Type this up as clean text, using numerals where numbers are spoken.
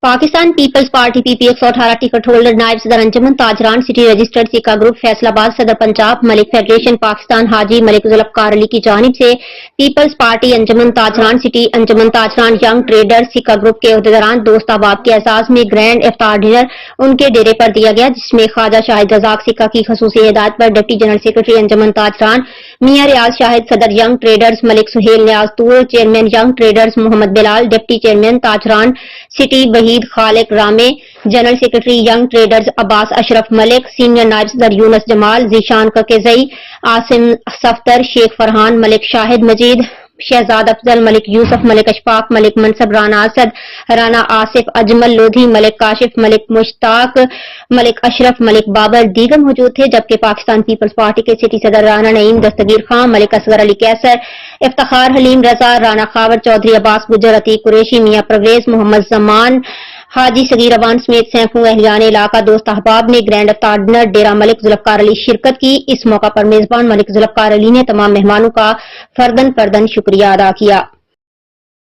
Pakistan peoples party PP 118 ticket holder नायब सदर अंजुमन ताजरान city registered Sikka group Faisalabad सदर पंजाब मलिक फेडरेशन पाकिस्तान हाजी मलिक जुल्फकार अली की जानिब से पीपल्स पार्टी अंजुमन ताजरान सिटी अंजुमन ताजरान यंग ट्रेडर सिक्का ग्रुप के अहदेदारान दोस्त अहबाब के एजाज में ग्रैंड इफ्तार डिनर उनके डेरे पर दिया गया, जिसमें ख्वाजा शाहिद रजाक सिक्का की खसूसी हिदायत पर deputy general secretary Anjuman Tajran Mian Riaz Shahid, सदर young traders Malik Suhail Niaz Toor, chairman young traders Mohammad Bilal, deputy chairman Tajran city Waheed Khaliq Rame, general secretary young traders Abbas Ashraf Malik, senior नायब सदर यूनस जमाल, जीशान ककेजई, आसिम सफ्तर, शेख फरहान मलिक, शाहिद मजीद, शहजाद अफजल मलिक, यूसुफ मलिक, अशफाक मलिक, मनसब राना असद, राना आसिफ, अजमल लोधी मलिक, काशिफ मलिक, मुश्ताक मलिक, अशरफ मलिक, बाबर दीगर मौजूद थे। जबकि पाकिस्तान पीपल्स पार्टी के सिटी सदर राना नईम, दस्तगीर खान मलिक, असगर अली कैसर, इफ्तार हलीम रजा, राना खावर चौधरी, अब्बास गुजर, अतीक कुरैशी, मियां परवेज, मोहम्मद जमान, हाजी सगीर अवान समेत सैकड़ों अहलियान इलाका दोस्त अहबाब ने ग्रैंड इफ्तार डिनर डेरा मलिक जुल्फकार अली शिरकत की। इस मौका पर मेजबान मलिक जुल्फकार अली ने तमाम मेहमानों का फर्दन शुक्रिया अदा किया।